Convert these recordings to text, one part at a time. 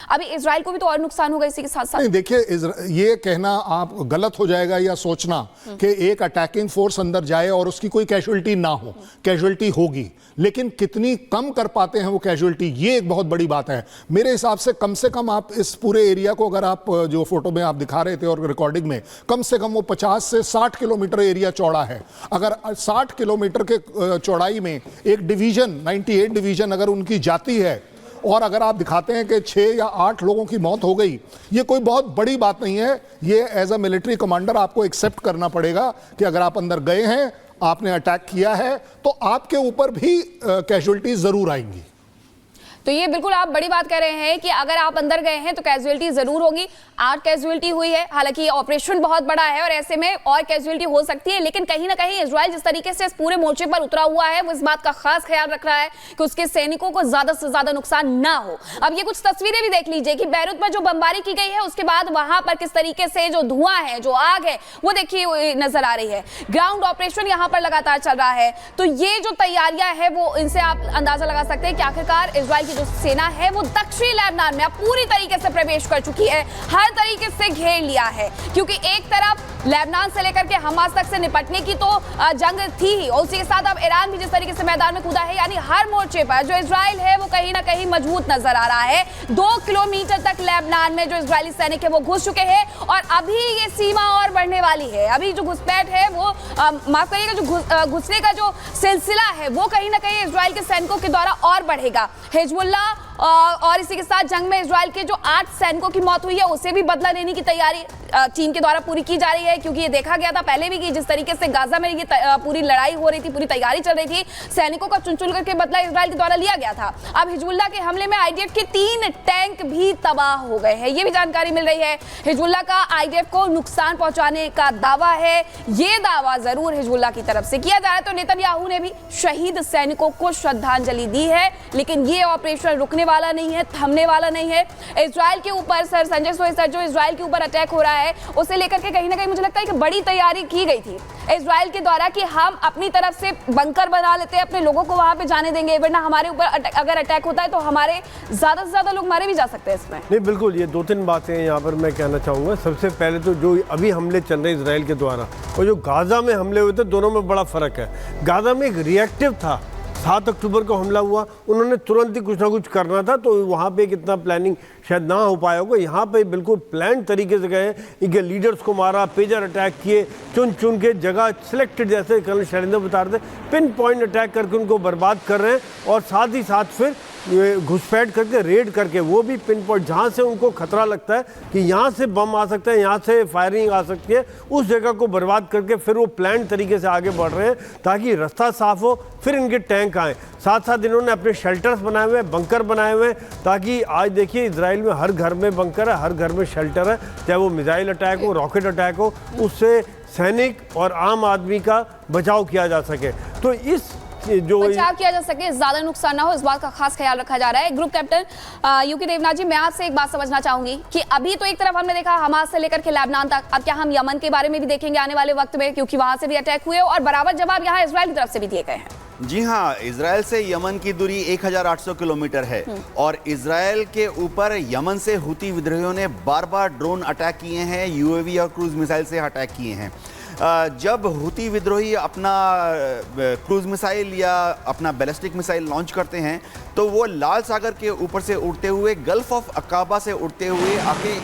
अभी इजराइल को भी तो और नुकसान होगा इसी के साथ साथ। नहीं देखिए, ये कहना आप गलत हो जाएगा या सोचना कि एक अटैकिंग फोर्स अंदर जाए और उसकी कोई कैजुअलिटी ना हो। कैजुअलिटी होगी, लेकिन कितनी कम कर पाते हैं वो कैजुअलिटी, ये एक बहुत बड़ी बात है मेरे हिसाब से कम आप इस पूरे एरिया को, अगर आप जो फोटो में आप दिखा रहे थे और रिकॉर्डिंग में, कम से कम वो 50 से 60 किलोमीटर एरिया चौड़ा है। अगर 60 किलोमीटर के चौड़ाई में एक डिवीजन 98 डिवीजन अगर उनकी जाती है और अगर आप दिखाते हैं कि 6 या 8 लोगों की मौत हो गई, ये कोई बहुत बड़ी बात नहीं है। ये एज अ मिलिट्री कमांडर आपको एक्सेप्ट करना पड़ेगा कि अगर आप अंदर गए हैं, आपने अटैक किया है, तो आपके ऊपर भी कैजुअलिटीज जरूर आएंगी। तो ये बिल्कुल आप बड़ी बात कह रहे हैं कि अगर आप अंदर गए हैं तो कैजुअलिटी जरूर होगी। 8 कैजुअलिटी हुई है, हालांकि ये ऑपरेशन बहुत बड़ा है और ऐसे में और कैजुअलिटी हो सकती है, लेकिन कहीं ना कहीं इजराइल जिस तरीके से इस पूरे मोर्चे पर उतरा हुआ है वो इस बात का खास ख्याल रख रहा है कि उसके सैनिकों को ज्यादा से ज्यादा नुकसान ना हो। अब ये कुछ तस्वीरें भी देख लीजिए कि बैरूत पर जो बमबारी की गई है उसके बाद वहां पर किस तरीके से जो धुआं है, जो आग है, वो देखिए नजर आ रही है। ग्राउंड ऑपरेशन यहाँ पर लगातार चल रहा है। तो ये जो तैयारियां है वो इनसे आप अंदाजा लगा सकते हैं कि आखिरकार इजराइल की जो सेना है वो दक्षिणी लेबनान में पूरी तरीके से प्रवेश कर चुकी है, हर तरीके से घेर लिया है, क्योंकि एक तरफ लेबनान से लेकर के हमास तक से निपटने की तो जंग थी ही, और उसी के साथ अब ईरान भी जिस तरीके से मैदान में कूदा है, यानी हर मोर्चे पर जो इजराइल है वो कहीं ना कहीं मजबूत नजर आ रहा है। 2 किलोमीटर तक लेबनान में जो इजरायली सैनिक है वो घुस चुके हैं और अभी ये सीमा और बढ़ने वाली है। अभी जो घुसपैठ है वो माफ करिएगा, जो घुसने का जो सिलसिला है वो कहीं ना कहीं इजराइल के सैनिकों के द्वारा और बढ़ेगा। हिजबुल्ला और इसी के साथ जंग में इजराइल के जो 8 सैनिकों की मौत हुई है उसे भी बदला लेने की तैयारी चीन के द्वारा पूरी की जा रही है, क्योंकि ये देखा गया था पहले भी कि जिस तरीके से गाजा में ये पूरी लड़ाई हो रही थी, पूरी तैयारी चल रही थी, सैनिकों का चुन चुन करके बदला इजराइल के द्वारा लिया गया था। अब हिजबुल्ला के हमले में आईडीएफ के 3 टैंक भी तबाह हो गए हैं, ये भी जानकारी मिल रही है। हिजबुल्ला का आईडीएफ को नुकसान पहुंचाने का दावा है, ये दावा जरूर हिजबुल्ला की तरफ से किया जा रहा है। तो नेतन्याहू ने भी शहीद सैनिकों को श्रद्धांजलि दी है, लेकिन ये ऑपरेशन रुकने वाला नहीं है, थमने वाला नहीं है। इजराइल के ऊपर सर संजय सोई सर, जो इजराइल के ऊपर अटैक हो रहा है उसे लेकर के कहीं ना कहीं मुझे लगता है कि बड़ी तैयारी की गई थी इजराइल के द्वारा कि हम अपनी तरफ से बंकर बना लेते हैं, अपने लोगों को वहां पे जाने देंगे, वरना हमारे ऊपर अगर अटैक होता है तो हमारे ज्यादा से ज्यादा लोग मारे भी जा सकते हैं इसमें। नहीं बिल्कुल, ये 2-3 बातें यहाँ पर मैं कहना चाहूँगा। सबसे पहले तो जो अभी हमले चल रहे इजराइल के द्वारा और जो गाजा में हमले हुए थे, दोनों में बड़ा फ़र्क है। गाजा में एक रिएक्टिव था, 7 अक्टूबर को हमला हुआ, उन्होंने तुरंत ही कुछ ना कुछ करना था, तो वहाँ पे कितना प्लानिंग शायद ना हो पाया होगा। यहाँ पे बिल्कुल प्लान तरीके से गए, इनके लीडर्स को मारा, पेजर अटैक किए, चुन चुन के जगह सिलेक्टेड, जैसे कर्नल शैलेंद्र बता रहे थे, पिन पॉइंट अटैक करके उनको बर्बाद कर रहे हैं, और साथ ही साथ फिर घुसपैठ करके रेड करके वो भी पिन पॉइंट जहाँ से उनको खतरा लगता है कि यहाँ से बम आ सकता है, यहाँ से फायरिंग आ सकती है, उस जगह को बर्बाद करके फिर वो प्लान तरीके से आगे बढ़ रहे हैं ताकि रास्ता साफ हो, फिर इनके टैंक आए। साथ साथ इन्होंने अपने शेल्टर्स बनाए हुए हैं, बंकर बनाए हुए हैं, ताकि आज देखिए इजराइल में हर घर में बंकर है, हर घर में शेल्टर है, चाहे वो मिसाइल अटैक हो, रॉकेट अटैक हो, उससे सैनिक और आम आदमी का बचाव किया जा सके। तो इस जो बचाव किया जा सके, ज्यादा नुकसान ना हो, इस बात का खास ख्याल रखा जा रहा है। ग्रुप कैप्टन यूके देवनाथ जी, मैं आपसे एक बात समझना चाहूंगी कि अभी तो एक तरफ हमने देखा हमास से लेकर के लेबनान तक, अब क्या हम यमन के बारे में भी देखेंगे आने वाले वक्त में, क्योंकि वहां से भी अटैक हुए और बराबर जवाब यहाँ इजराइल की तरफ से भी दिए गए हैं। जी हाँ, इजराइल से यमन की दूरी 1800 किलोमीटर है और इजराइल के ऊपर यमन से हुती विद्रोहियों ने बार बार ड्रोन अटैक किए हैं, यूएवी और क्रूज मिसाइल से अटैक किए हैं। जब हुती विद्रोही अपना क्रूज मिसाइल या अपना बैलिस्टिक मिसाइल लॉन्च करते हैं तो वो लाल सागर के ऊपर से उड़ते हुए गल्फ ऑफ अकाबा से उड़ते हुए आके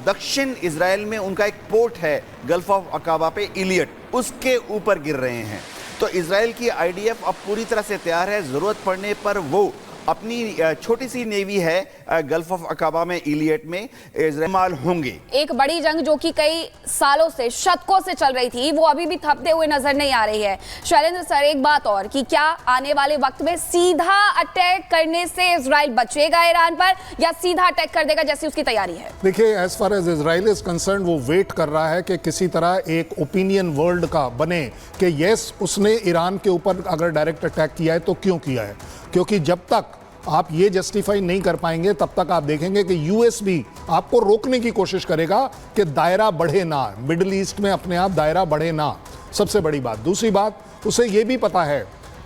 दक्षिण इजराइल में उनका एक पोर्ट है गल्फ ऑफ अकाबा पे, इलियट, उसके ऊपर गिर रहे हैं। तो इजराइल की आईडीएफ अब पूरी तरह से तैयार है, ज़रूरत पड़ने पर वो अपनी छोटी सी नेवी है गल्फ ऑफ अकाबा में, इलियट में इस्तेमाल होंगे। एक बड़ी जंग जो कि कई सालों से, शतकों से चल रही थी, वो अभी भी थपते हुए नजर नहीं आ रही है। शैलेंद्र सर, एक बात और कि क्या आने वाले वक्त में सीधा अटैक करने से इजराइल बचेगा ईरान पर, या सीधा अटैक कर देगा जैसी उसकी तैयारी है? देखिए, as far as Israel is concern, वो वेट कर रहा है कि किसी तरह एक ओपिनियन वर्ल्ड का बने कि यस, उसने ईरान के ऊपर अगर डायरेक्ट अटैक किया है तो क्यों किया है। क्योंकि जब तक आप ये जस्टिफाई नहीं कर पाएंगे तब तक आप देखेंगे कि यूएस भी आपको रोकने की कोशिश करेगा कि दायरा बढ़े ना, मिडिल ईस्ट में अपने आप दायरा बढ़े ना। सबसे बड़ी बात। दूसरी बात, उसे ये भी पता है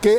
कि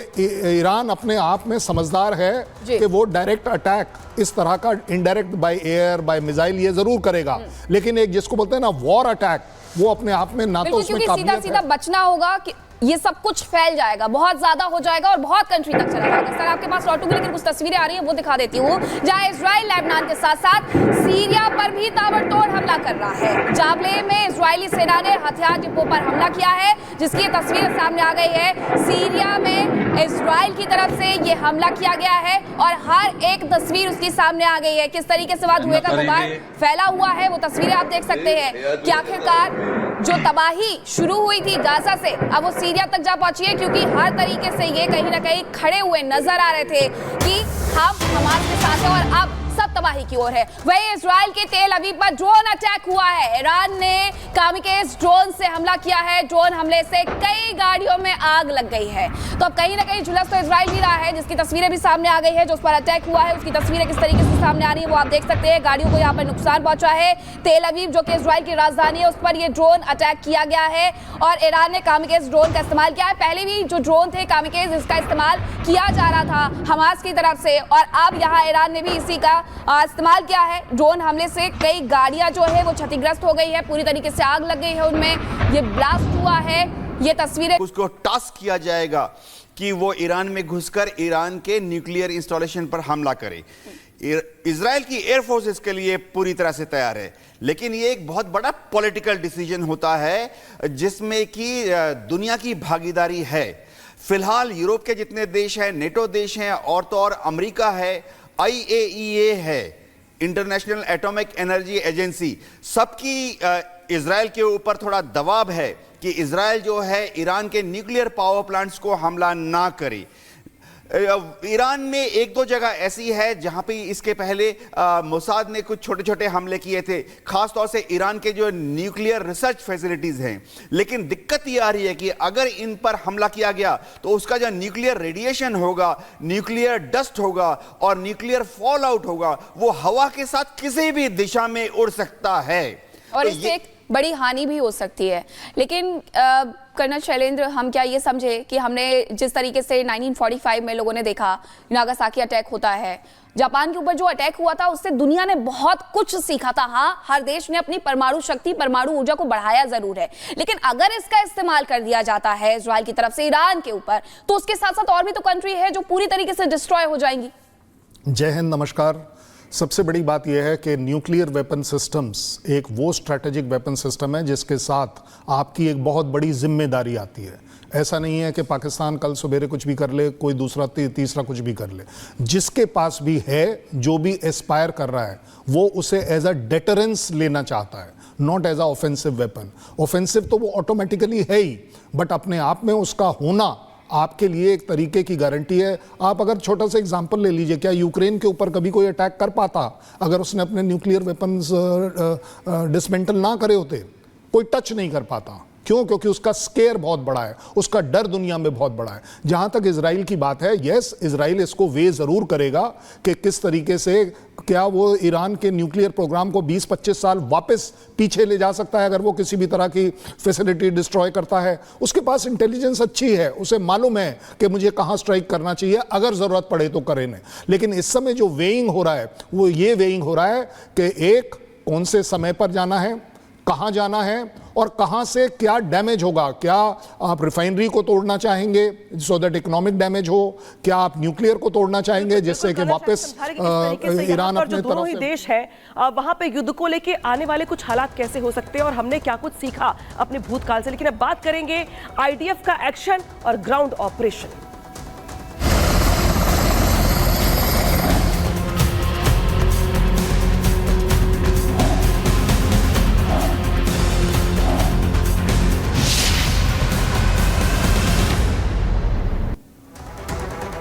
ईरान अपने आप में समझदार है जी। कि वो डायरेक्ट अटैक इस तरह का indirect by air by missile ये जरूर करेगा, लेकिन एक जिसको बोलते हैं ना वॉर अटैक, वो अपने आप में ना तो बिल्कुल, उसमें क्योंकि सीधा काबिलियत सीधा है। बचना होगा कि ये सब कुछ फैल जाएगा, बहुत ज्यादा हो जाएगा और बहुत कंट्री तक चला जाएगा। सर आपके पास लौटूंगी, लेकिन कुछ तस्वीरें आ रही हैं वो दिखा देती हूँ, जहां इजराइल लेबनान के साथ साथ सीरिया पर भी ताबड़तोड़ हमला कर रहा है। जाबले में इजरायली सेना ने हथियार डिपो पर हमला किया है, जिसकी ये तस्वीरें सामने आ गई है। सीरिया में इजराइल की तरफ से ये हमला किया गया है और हर एक तस्वीर उसकी सामने आ गई है। किस तरीके से वहां धुएं का गुबार फैला हुआ है वो तस्वीरें आप देख सकते हैं कि आखिरकार जो तबाही शुरू हुई थी गाजा से, अब वो सीरिया तक जा पहुंची है, क्योंकि हर तरीके से ये कहीं ना कहीं खड़े हुए नजर आ रहे थे कि हम हमास के साथ हैं और अब सब तबाही की ओर है। वही इजराइल के तेल अवीव पर ड्रोन अटैक हुआ है। ईरान ने कामिकेज ड्रोन से हमला किया है। ड्रोन हमले से कई गाड़ियों में आग लग गई है। तो अब कहीं ना कहीं झुलस तो इजराइल भी रहा है, जिसकी तस्वीरें भी सामने आ गई है। जो उस पर अटैक हुआ है उसकी तस्वीरें किस तरीके से सामने आ रही है वो आप देख सकते हैं। गाड़ियों को यहाँ पर नुकसान पहुंचा है। तेल अवीव जो कि इजराइल की राजधानी है, उस पर यह ड्रोन अटैक किया गया है और ईरान ने कामिकेज ड्रोन का इस्तेमाल किया है। पहले भी जो ड्रोन थे कामिकेज, इसका इस्तेमाल किया जा रहा था हमास की तरफ से, और अब यहाँ ईरान ने भी इसी का इस्तेमाल किया है। ड्रोन हमले से कई गाड़ियां जो है वो क्षतिग्रस्त हो गई है, पूरी तरीके से आग लग गई है उनमें, ये ब्लास्ट हुआ है। ये तस्वीरें उसको टास्क किया जाएगा कि वो ईरान में घुसकर ईरान के न्यूक्लियर इंस्टॉलेशन पर हमला करे। इजराइल की एयरफोर्स इसके लिए पूरी तरह से तैयार है, लेकिन ये एक बहुत बड़ा पॉलिटिकल डिसीजन होता है जिसमें कि दुनिया की भागीदारी है। फिलहाल यूरोप के जितने देश हैं, नेटो देश हैं, और तो और अमेरिका है, IAEA है, इंटरनेशनल एटॉमिक एनर्जी एजेंसी, सबकी इजराइल के ऊपर थोड़ा दबाव है कि इजराइल जो है ईरान के न्यूक्लियर पावर प्लांट्स को हमला ना करे। ईरान में एक दो जगह ऐसी है जहां पे इसके पहले मोसाद ने कुछ छोटे छोटे हमले किए थे, खासतौर से ईरान के जो न्यूक्लियर रिसर्च फैसिलिटीज हैं। लेकिन दिक्कत ये आ रही है कि अगर इन पर हमला किया गया तो उसका जो न्यूक्लियर रेडिएशन होगा, न्यूक्लियर डस्ट होगा और न्यूक्लियर फॉल आउट होगा, वो हवा के साथ किसी भी दिशा में उड़ सकता है और तो इससे एक बड़ी हानि भी हो सकती है। लेकिन कर्नल शैलेंद्र, हम क्या ये समझे कि हमने जिस तरीके से 1945 में लोगों ने देखा नागासाकी अटैक होता है, जापान के ऊपर जो अटैक हुआ था, उससे दुनिया ने बहुत कुछ सीखा था। हाँ, हर देश ने अपनी परमाणु शक्ति, परमाणु ऊर्जा को बढ़ाया जरूर है, लेकिन अगर इसका इस्तेमाल कर दिया जाता है इजराइल की तरफ से ईरान के ऊपर, तो उसके साथ साथ और भी तो कंट्री है जो पूरी तरीके से डिस्ट्रॉय हो जाएंगी। जय हिंद, नमस्कार। सबसे बड़ी बात यह है कि न्यूक्लियर वेपन सिस्टम्स एक वो स्ट्रैटेजिक वेपन सिस्टम है जिसके साथ आपकी एक बहुत बड़ी जिम्मेदारी आती है। ऐसा नहीं है कि पाकिस्तान कल सवेरे कुछ भी कर ले, कोई दूसरा तीसरा कुछ भी कर ले। जिसके पास भी है, जो भी एस्पायर कर रहा है, वो उसे एज अ डेटरेंस लेना चाहता है, not as a offensive weapon. Offensive तो वो ऑटोमेटिकली है ही, बट अपने आप में उसका होना आपके लिए एक तरीके की गारंटी है। आप अगर छोटा सा एग्जांपल ले लीजिए, क्या यूक्रेन के ऊपर कभी कोई अटैक कर पाता अगर उसने अपने न्यूक्लियर वेपन्स डिसमेंटल ना करे होते? कोई टच नहीं कर पाता। क्यों? क्योंकि उसका स्केयर बहुत बड़ा है, उसका डर दुनिया में बहुत बड़ा है। जहां तक इजराइल की बात है, यस, इजराइल इसको वे जरूर करेगा कि किस तरीके से क्या वो ईरान के न्यूक्लियर प्रोग्राम को 20-25 साल वापस पीछे ले जा सकता है अगर वो किसी भी तरह की फैसिलिटी डिस्ट्रॉय करता है। उसके पास इंटेलिजेंस अच्छी है, उसे मालूम है कि मुझे कहां स्ट्राइक करना चाहिए, अगर जरूरत पड़े तो करे नहीं। लेकिन इस समय जो वेइंग हो रहा है, वो ये वेइंग हो रहा है कि एक, कौन से समय पर जाना है, कहां जाना है और कहां से क्या डैमेज होगा। क्या आप रिफाइनरी को तोड़ना चाहेंगे सो दैट इकोनॉमिक डैमेज हो? क्या आप न्यूक्लियर को तोड़ना चाहेंगे जिससे कि वापस ईरान अपने दोनों ही तरफ देश है वहां पे युद्ध को लेके आने वाले कुछ हालात कैसे हो सकते हैं और हमने क्या कुछ सीखा अपने भूतकाल से। लेकिन अब बात करेंगे IDF का एक्शन और ग्राउंड ऑपरेशन।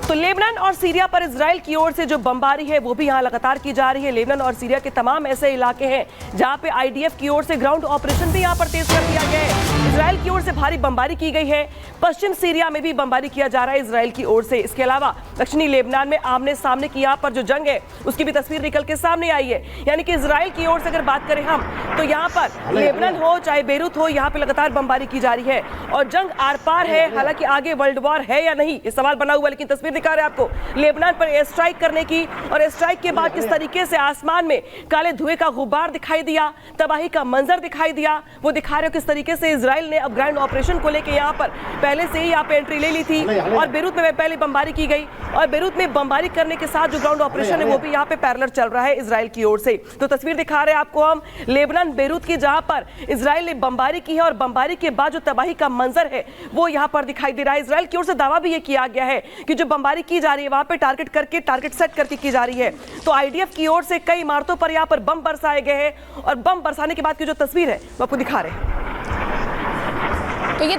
तो लेबनान और और सीरिया पर इजराइल की ओर से जो बमबारी है वो भी यहाँ लगातार की जा रही है। लेबनान और सीरिया के तमाम ऐसे इलाके हैं जहाँ पे आईडीएफ की ओर से ग्राउंड ऑपरेशन भी यहाँ पर तेज कर दिया गया है। इजराइल की ओर से भारी बमबारी की गई है। पश्चिम सीरिया में भी बमबारी किया जा रहा है इजराइल की ओर से। इसके अलावा दक्षिणी लेबनान में आमने सामने की यहाँ पर जो जंग है उसकी भी तस्वीर निकल के सामने आई है। यानी कि इजराइल की ओर से अगर बात करें हम तो यहाँ पर लेबनान हो चाहे बेरूत हो, यहाँ पे लगातार बमबारी की जा रही है और जंग आर पार है। हालांकि आगे वर्ल्ड वॉर है या नहीं ये सवाल बना हुआ है, लेकिन तस्वीर दिखा रहे हैं आपको लेबनान पर एयर स्ट्राइक करने की। और एयर स्ट्राइक के बाद किस तरीके से आसमान में काले धुएं का गुब्बार दिखाई दिया, तबाही का मंजर दिखाई दिया, वो दिखा रहे हो किस तरीके से इजराइल ने अब ग्राउंड ऑपरेशन को लेकर यहाँ पर पहले से ही यहाँ पे एंट्री ले ली थी। और बेरूत में पहले बमबारी की गई और बेरूत में बमबारी करने के साथ जो ग्राउंड ऑपरेशन है वो भी यहाँ पे पैरेलल चल रहा है इजराइल की ओर से। तो तस्वीर दिखा रहे हैं आपको हम लेबनान बेरूत की, जहां पर इजराइल ने बमबारी की है और बमबारी के बाद जो तबाही का मंजर है वो यहाँ पर दिखाई दे रहा है। इजराइल की ओर से दावा भी ये किया गया है कि जो बमबारी की जा रही है वहां पे टारगेट सेट करके की जा रही है। तो आईडीएफ की ओर से कई इमारतों पर यहाँ पर बम बरसाए गए हैं और बम बरसाने के बाद की जो तस्वीर है वो आपको दिखा रहे हैं।